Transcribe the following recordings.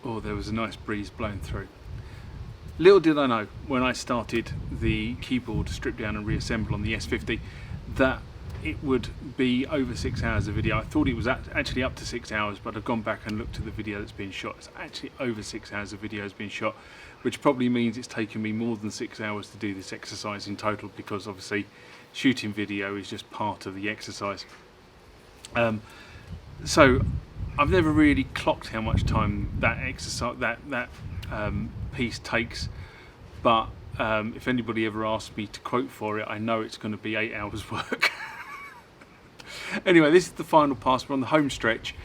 Oh, there was a nice breeze blowing through. Little did I know when I started the keyboard strip down and reassemble on the S-50 that it would be over 6 hours of video. I thought it was actually up to 6 hours, but I've gone back and looked at the video that's been shot. It's actually over 6 hours of video has been shot, which probably means it's taken me more than 6 hours to do this exercise in total, because obviously shooting video is just part of the exercise. So I've never really clocked how much time that exercise, that piece takes, but if anybody ever asks me to quote for it, I know it's going to be 8 hours work. Anyway, this is the final pass. We're on the home stretch.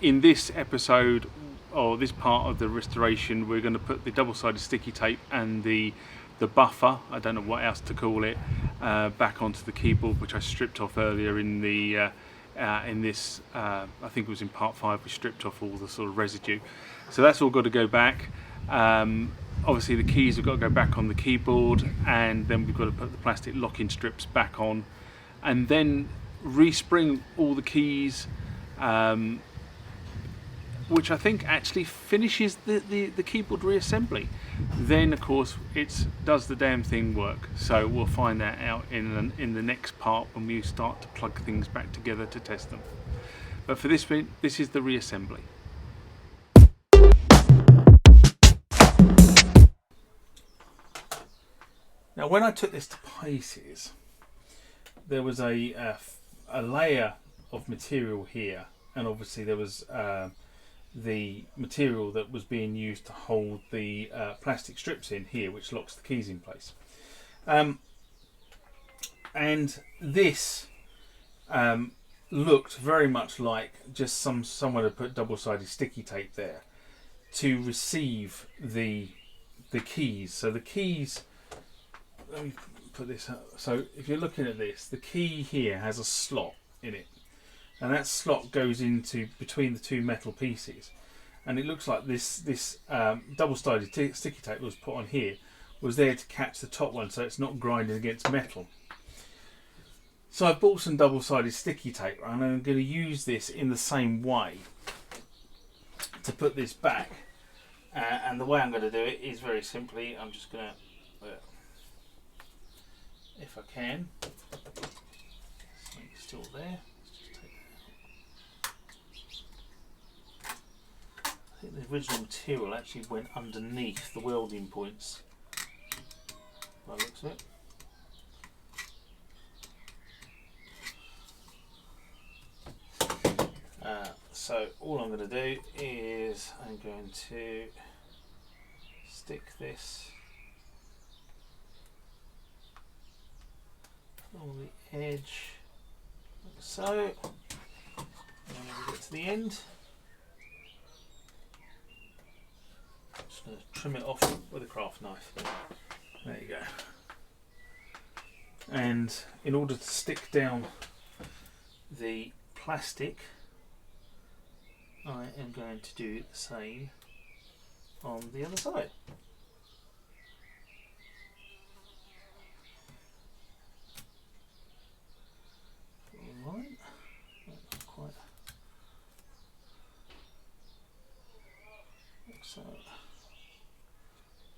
In this episode, or this part of the restoration, we're going to put the double-sided sticky tape and the buffer, I don't know what else to call it, back onto the keyboard, which I stripped off earlier in the in this, I think it was in part 5, we stripped off all the sort of residue. So that's all got to go back. Obviously the keys have got to go back on the keyboard, and then we've got to put the plastic locking strips back on, and then respring all the keys, which I think actually finishes the keyboard reassembly. Then of course it does the damn thing work. So we'll find that out in the next part when we start to plug things back together to test them. But for this bit, this is the reassembly. Now when I took this to pieces, there was a layer of material here, and obviously there was the material that was being used to hold the plastic strips in here, which locks the keys in place. And this looked very much like just someone had put double-sided sticky tape there to receive the keys. So the keys, let me put this up. So if you're looking at this, the key here has a slot in it, and that slot goes into between the two metal pieces, and it looks like this double-sided sticky tape that was put on here was there to catch the top one, so it's not grinding against metal. So I bought some double-sided sticky tape, and I'm going to use this in the same way to put this back, and the way I'm going to do it is very simply, I'm just going to, if I can, it's still there. I think the original material actually went underneath the welding points, by the looks of it. So all I'm going to do is I'm going to stick this on the edge, like so, and then when we get to the end, I'm just going to trim it off with a craft knife. There you go. And in order to stick down the plastic, I am going to do the same on the other side. Right, not quite like so.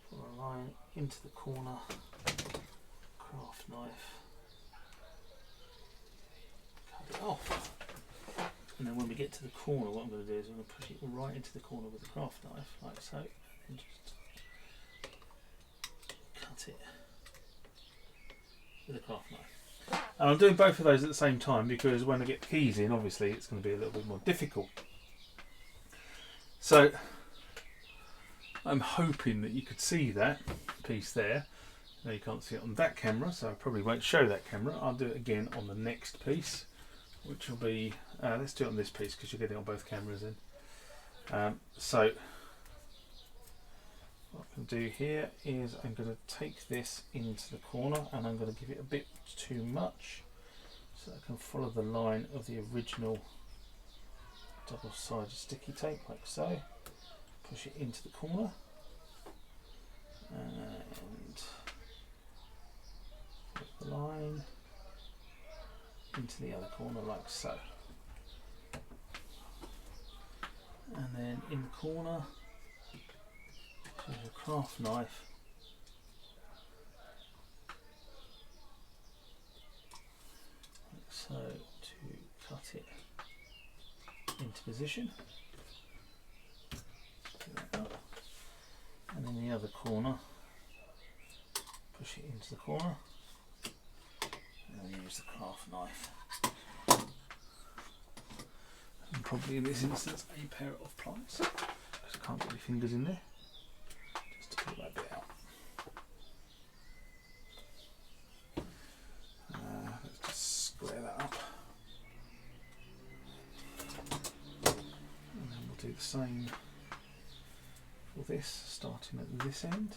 Put a line into the corner, craft knife, cut it off. And then when we get to the corner, what I'm going to do is I'm going to push it right into the corner with the craft knife, like so, and just cut it with a craft knife. And I'm doing both of those at the same time because when I get the keys in, obviously it's going to be a little bit more difficult. So I'm hoping that you could see that piece there. Now you can't see it on that camera, so I probably won't show that camera. I'll do it again on the next piece, which will be, let's do it on this piece because you're getting on both cameras in. So what I'm going to do here is I'm going to take this into the corner, and I'm going to give it a bit too much so I can follow the line of the original double-sided sticky tape, like so. Push it into the corner and put the line into the other corner, like so. And then in the corner There's a craft knife. So to cut it into position, get that up, and in the other corner, push it into the corner, and then use the craft knife. And probably in this instance a pair of pliers, because I can't get my fingers in there, just to pull that bit out. Let's just square that up. And then we'll do the same for this, starting at this end.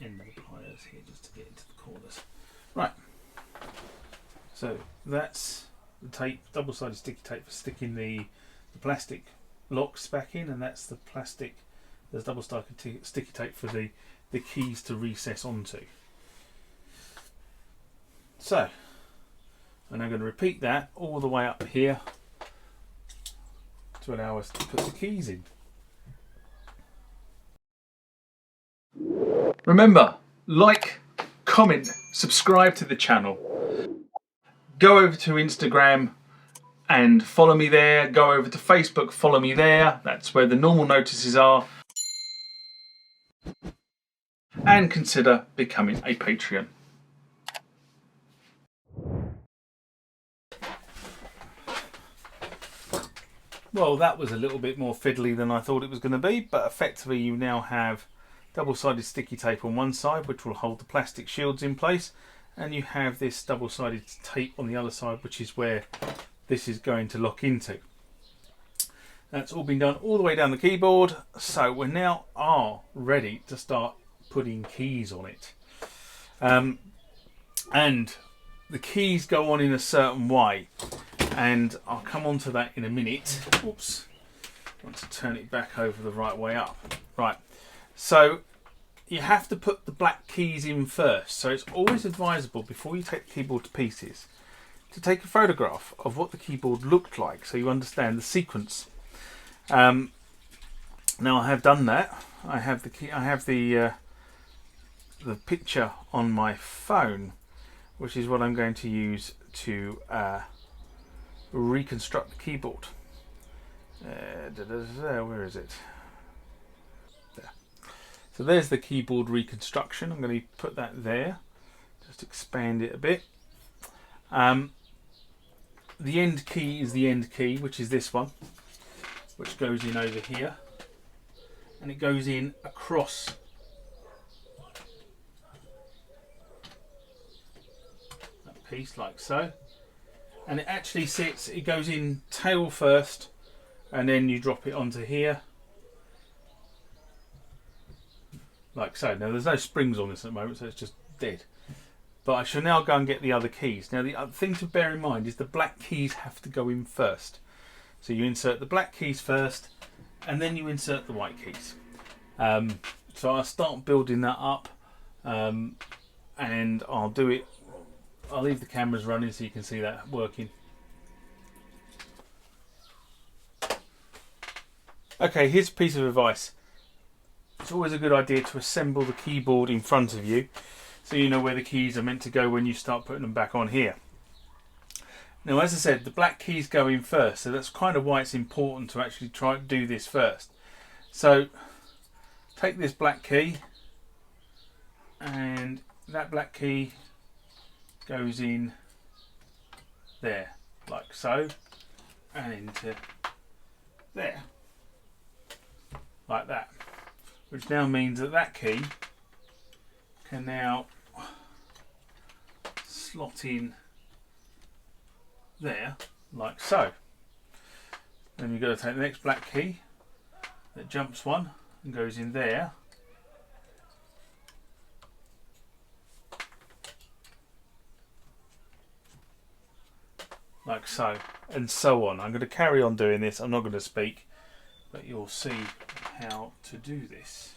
End of the pliers here just to get into the corners. Right, so that's the tape, double-sided sticky tape for sticking the plastic locks back in, and that's the plastic, there's double-sided sticky tape for the keys to recess onto. So I'm now going to repeat that all the way up here to allow us to put the keys in. Remember, like, comment, subscribe to the channel. Go over to Instagram and follow me there. Go over to Facebook, follow me there. That's where the normal notices are. And consider becoming a Patreon. Well, that was a little bit more fiddly than I thought it was going to be, but effectively you now have double-sided sticky tape on one side, which will hold the plastic shields in place, and you have this double-sided tape on the other side, which is where this is going to lock into. That's all been done all the way down the keyboard, so we now are ready to start putting keys on it. And the keys go on in a certain way, and I'll come on to that in a minute. Oops, I want to turn it back over the right way up. Right. So you have to put the black keys in first. So it's always advisable before you take the keyboard to pieces to take a photograph of what the keyboard looked like so you understand the sequence. Now I have done that. I have the key. I have the picture on my phone, which is what I'm going to use to reconstruct the keyboard. Where is it? So there's the keyboard reconstruction. I'm going to put that there, just expand it a bit. The end key is the end key, which is this one, which goes in over here, and it goes in across that piece like so, and it actually sits, it goes in tail first, and then you drop it onto here like so. Now there's no springs on this at the moment, so it's just dead. But I shall now go and get the other keys. Now the other thing to bear in mind is the black keys have to go in first. So you insert the black keys first, and then you insert the white keys. So I'll start building that up, and I'll do it. I'll leave the cameras running so you can see that working. Okay, here's a piece of advice. It's always a good idea to assemble the keyboard in front of you so you know where the keys are meant to go when you start putting them back on here. Now, as I said, the black keys go in first, so that's kind of why it's important to actually try and do this first. So take this black key, and that black key goes in there like so, and into there like that, which now means that that key can now slot in there like so. Then you've got to take the next black key that jumps one and goes in there like so, and so on. I'm going to carry on doing this. I'm not going to speak but you'll see how to do this.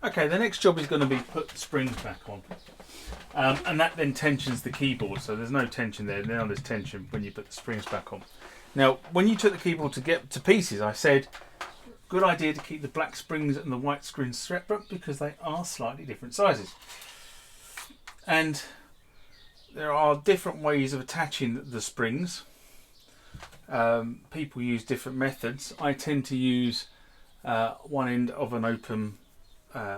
Okay, the next job is going to be put the springs back on. And that then tensions the keyboard, so there's no tension there. Now there's tension when you put the springs back on. Now, when you took the keyboard to get to pieces, I said, good idea to keep the black springs and the white springs separate because they are slightly different sizes. And there are different ways of attaching the springs. People use different methods. I tend to use one end of an open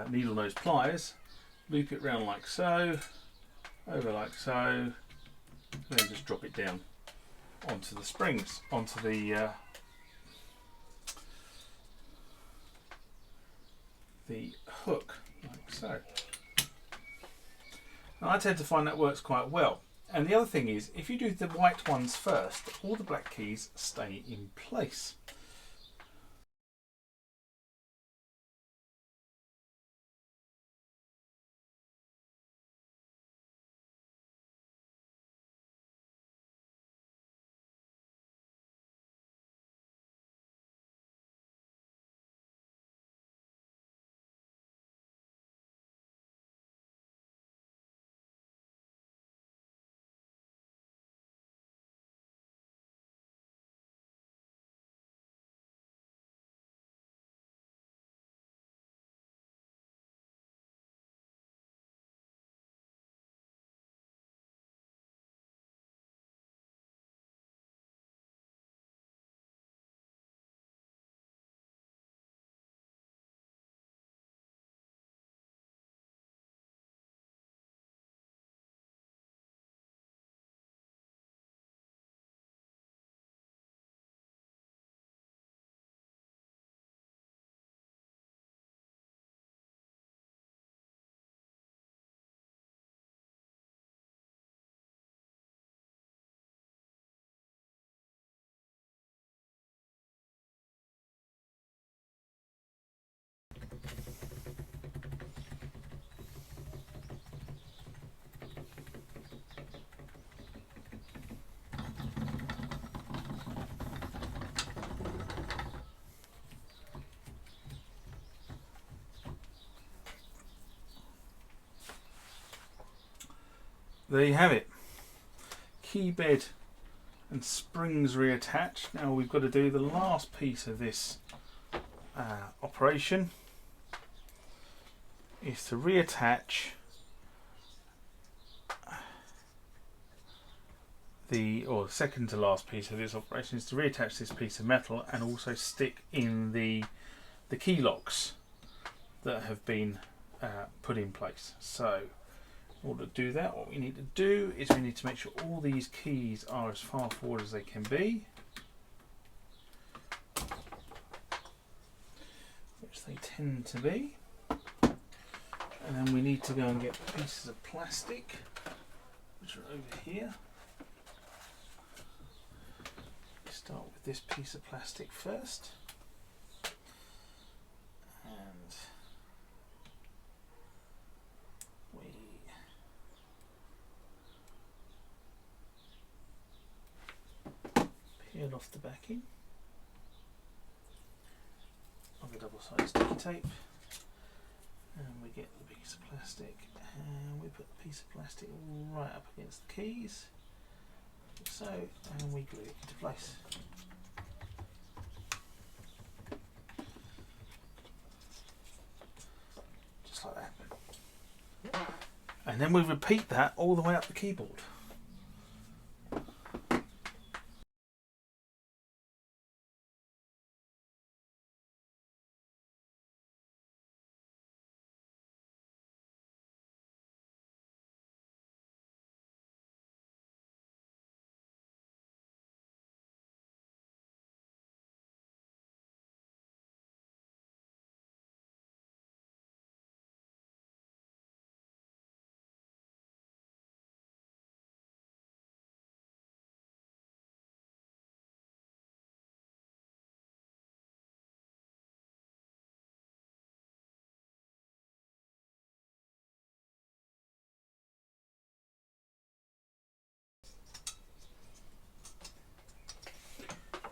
needle nose pliers, loop it round like so, over like so, and then just drop it down onto the springs, onto the hook, like so. And I tend to find that works quite well. And the other thing is, if you do the white ones first, all the black keys stay in place. There you have it. Key bed and springs reattached. Now we've got to do the last piece of this operation is to reattach or second to last piece of this operation is to reattach this piece of metal and also stick in the key locks that have been put in place. So in order to do that, what we need to do is we need to make sure all these keys are as far forward as they can be, which they tend to be. And then we need to go and get pieces of plastic, which are over here. We start with this piece of plastic first. And we peel off the backing of the double-sided sticky tape. And we get the piece of plastic and we put the piece of plastic right up against the keys, like so, and we glue it into place. And then we repeat that all the way up the keyboard.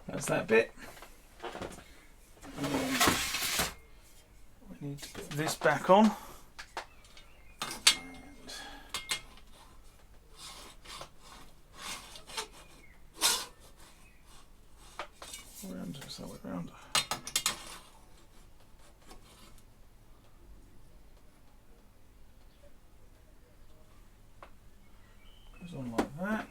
That's that bit. We need to put this back on. Round, just that way round. Goes on like that.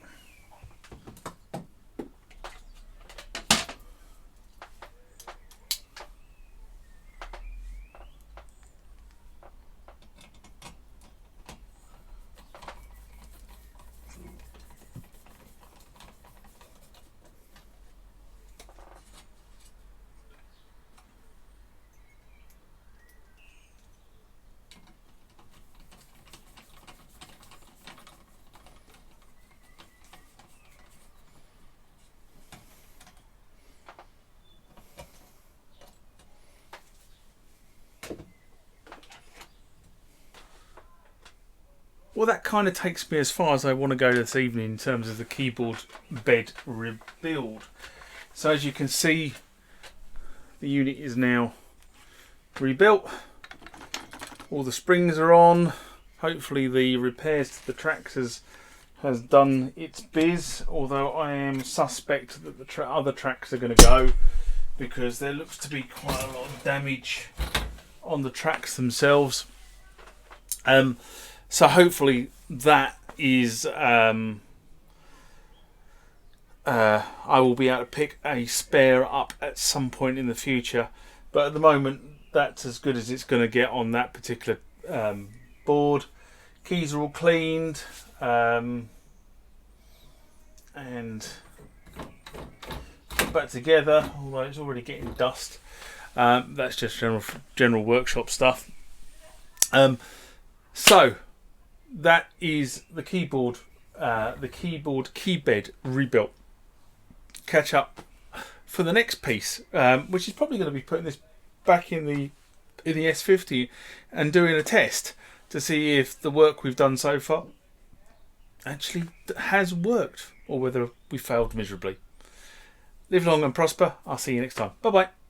Well, that kind of takes me as far as I want to go this evening in terms of the keyboard bed rebuild. So as you can see, the unit is now rebuilt. All the springs are on. Hopefully the repairs to the tracks has done its biz, although I am suspect that the other tracks are going to go, because there looks to be quite a lot of damage on the tracks themselves. So hopefully that is, I will be able to pick a spare up at some point in the future. But at the moment, that's as good as it's going to get on that particular board. Keys are all cleaned. And put back together, although it's already getting dust. That's just general workshop stuff. So that is the keyboard key bed rebuilt. Catch up for the next piece, which is probably going to be putting this back in the S-50 and doing a test to see if the work we've done so far actually has worked, or whether we failed miserably. Live long and prosper. I'll see you next time. Bye bye.